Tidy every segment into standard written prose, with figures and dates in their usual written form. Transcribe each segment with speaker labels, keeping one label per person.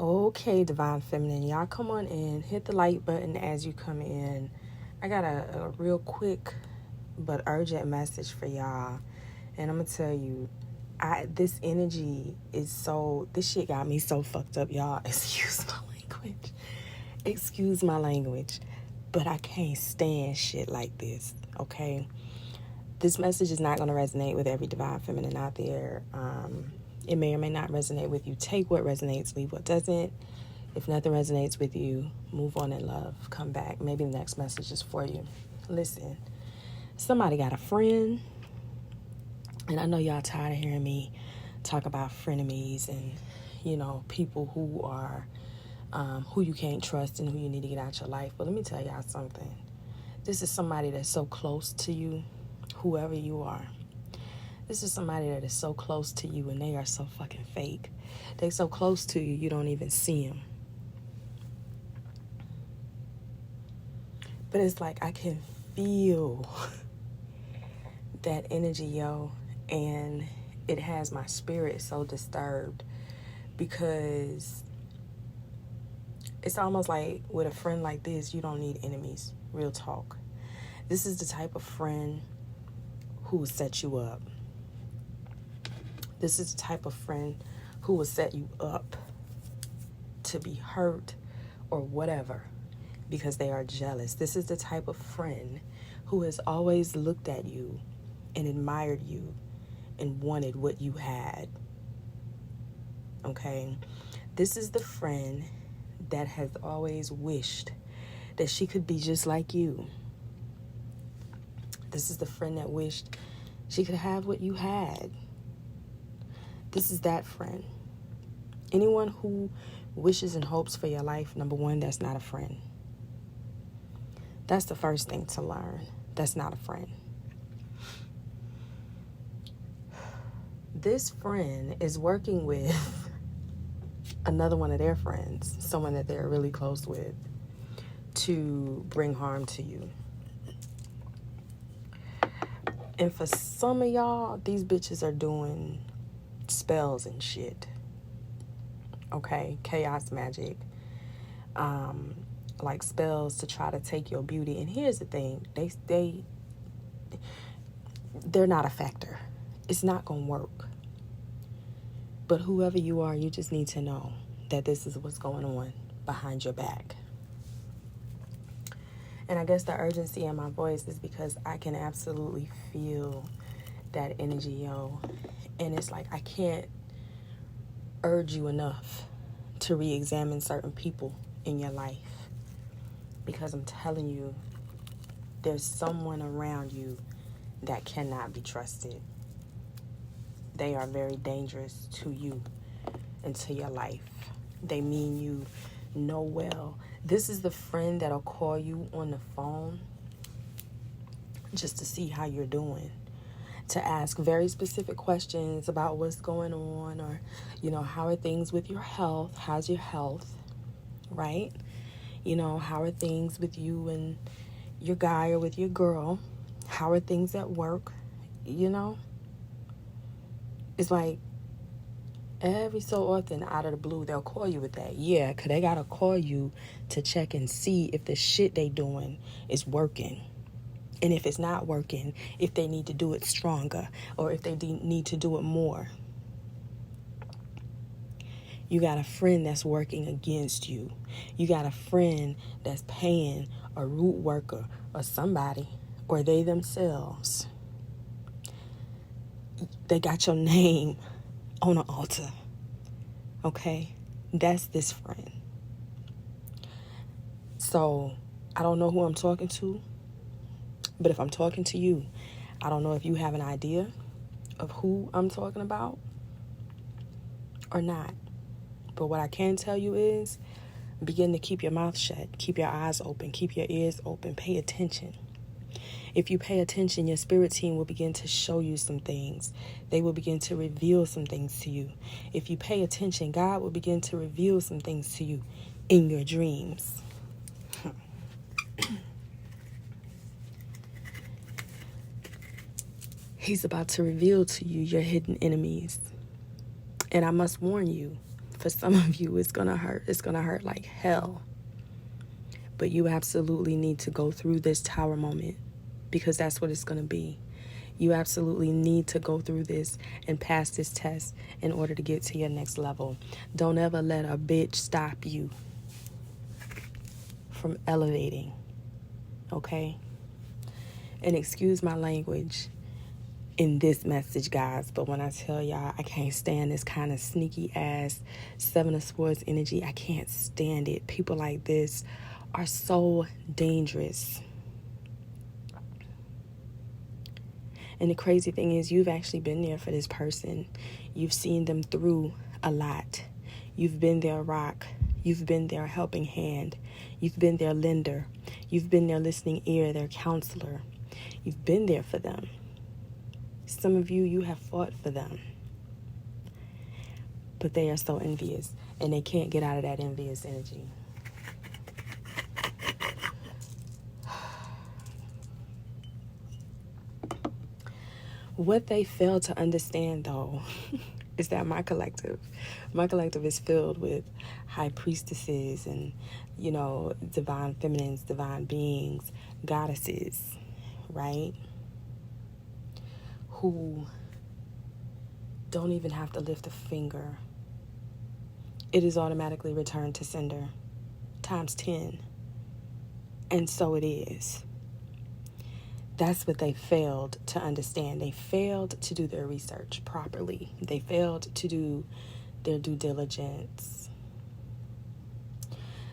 Speaker 1: Okay, Divine Feminine, y'all come on in, hit the like button as you come in. I got a real quick but urgent message for y'all. And I'm going to tell you, this energy is this shit got me so fucked up, y'all. Excuse my language. But I can't stand shit like this, okay? This message is not going to resonate with every Divine Feminine out there. It may or may not resonate with you. Take what resonates, leave what doesn't. If nothing resonates with you, move on in love. Come back. Maybe the next message is for you. Listen, somebody got a friend, and I know y'all tired of hearing me talk about frenemies and, people who are, who you can't trust and who you need to get out your life. But let me tell y'all something. This is somebody that's so close to you, whoever you are. This is somebody that is so close to you and they are so fucking fake. They so close to you, you don't even see them. But it's like I can feel that energy, yo. And it has my spirit so disturbed because it's almost like with a friend like this, you don't need enemies. Real talk. This is the type of friend who will set you up. This is the type of friend who will set you up to be hurt or whatever because they are jealous. This is the type of friend who has always looked at you and admired you and wanted what you had. Okay? This is the friend that has always wished that she could be just like you. This is the friend that wished she could have what you had. This is that friend. Anyone who wishes and hopes for your life, number one, that's not a friend. That's the first thing to learn. That's not a friend. This friend is working with another one of their friends, someone that they're really close with, to bring harm to you. And for some of y'all, these bitches are doing spells and shit. Okay? Chaos magic. Like spells to try to take your beauty. And here's the thing. They're not a factor. It's not going to work. But whoever you are, you just need to know that this is what's going on behind your back. And I guess the urgency in my voice is because I can absolutely feel that energy, yo. And it's like I can't urge you enough to re-examine certain people in your life. Because I'm telling you, there's someone around you that cannot be trusted. They are very dangerous to you and to your life. They mean you no well. This is the friend that'll call you on the phone just to see how you're doing, to ask very specific questions about what's going on, or, how are things with your health? How's your health, right? How are things with you and your guy or with your girl? How are things at work? It's like every so often out of the blue, they'll call you with that. Yeah, because they got to call you to check and see if the shit they doing is working. And if it's not working, if they need to do it stronger or if they need to do it more. You got a friend that's working against you. You got a friend that's paying a root worker or somebody, or they themselves. They got your name on an altar. Okay? That's this friend. So, I don't know who I'm talking to, but if I'm talking to you, I don't know if you have an idea of who I'm talking about or not. But what I can tell you is begin to keep your mouth shut, keep your eyes open, keep your ears open, pay attention. If you pay attention, your spirit team will begin to show you some things. They will begin to reveal some things to you. If you pay attention, God will begin to reveal some things to you in your dreams. He's about to reveal to you your hidden enemies. And I must warn you, For some of you, it's going to hurt. It's going to hurt like hell. But you absolutely need to go through this tower moment, because that's what it's going to be. You absolutely need to go through this and pass this test in order to get to your next level. Don't ever let a bitch stop you from elevating, okay? And excuse my language in this message, guys, but when I tell y'all I can't stand this kind of sneaky ass Seven of Swords energy, I can't stand it. People like this are so dangerous. And the crazy thing is, you've actually been there for this person. You've seen them through a lot. You've been their rock. You've been their helping hand. You've been their lender. You've been their listening ear, their counselor. You've been there for them. Some of you, you have fought for them. But they are so envious, and they can't get out of that envious energy. What they fail to understand, though, is that my collective is filled with high priestesses and, divine feminines, divine beings, goddesses, right? Who don't even have to lift a finger. It is automatically returned to sender times 10. And so it is. That's what they failed to understand. They failed to do their research properly. They failed to do their due diligence.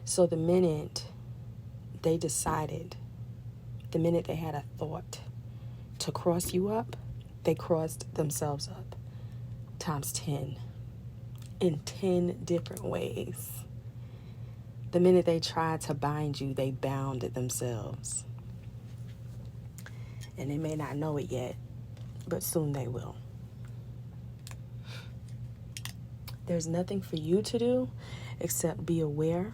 Speaker 1: So the minute they decided, the minute they had a thought to cross you up, they crossed themselves up times 10 in 10 different ways. The minute they tried to bind you, they bound themselves. And they may not know it yet, but soon they will. There's nothing for you to do except be aware,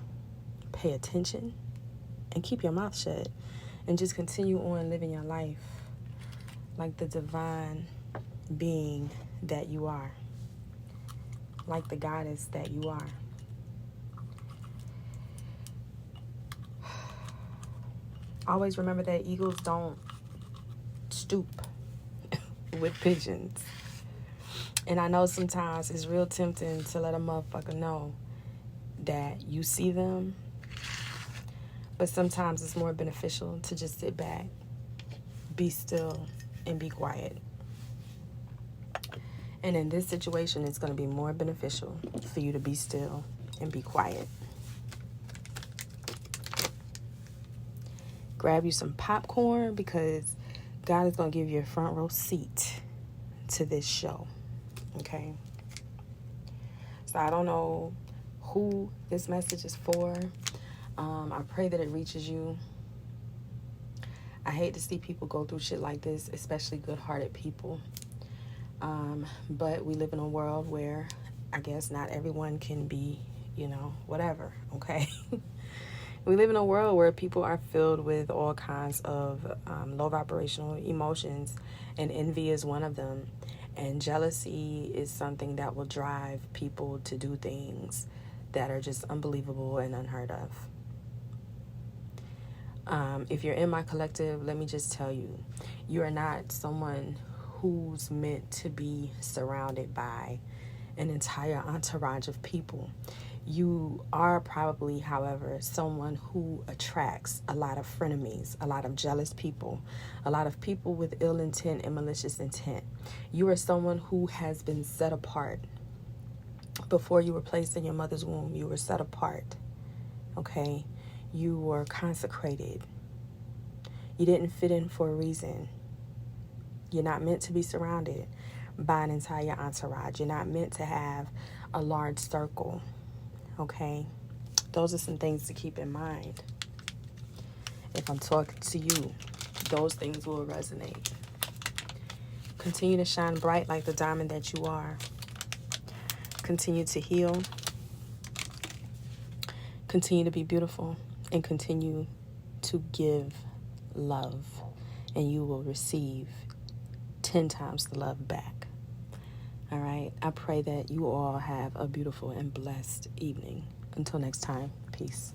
Speaker 1: pay attention, and keep your mouth shut. And just continue on living your life like the divine being that you are. Like the goddess that you are. Always remember that eagles don't stoop with pigeons. And I know sometimes it's real tempting to let a motherfucker know that you see them, but sometimes it's more beneficial to just sit back, be still, and be quiet. And in this situation, it's going to be more beneficial for you to be still and be quiet. Grab you some popcorn, because God is going to give you a front row seat to this show, okay? So I don't know who this message is for. I pray that it reaches you. I hate to see people go through shit like this, especially good-hearted people. But we live in a world where I guess not everyone can be, whatever, okay? We live in a world where people are filled with all kinds of low vibrational emotions, and envy is one of them. And jealousy is something that will drive people to do things that are just unbelievable and unheard of. If you're in my collective, let me just tell you, you are not someone who's meant to be surrounded by an entire entourage of people. You are probably, however, someone who attracts a lot of frenemies, a lot of jealous people, a lot of people with ill intent and malicious intent. You are someone who has been set apart. Before you were placed in your mother's womb, you were set apart, okay? You were consecrated. You didn't fit in for a reason. You're not meant to be surrounded by an entire entourage. You're not meant to have a large circle. Okay, those are some things to keep in mind. If I'm talking to you, those things will resonate. Continue to shine bright like the diamond that you are. Continue to heal. Continue to be beautiful, and continue to give love, and you will receive 10 times the love back. All right. I pray that you all have a beautiful and blessed evening. Until next time, peace.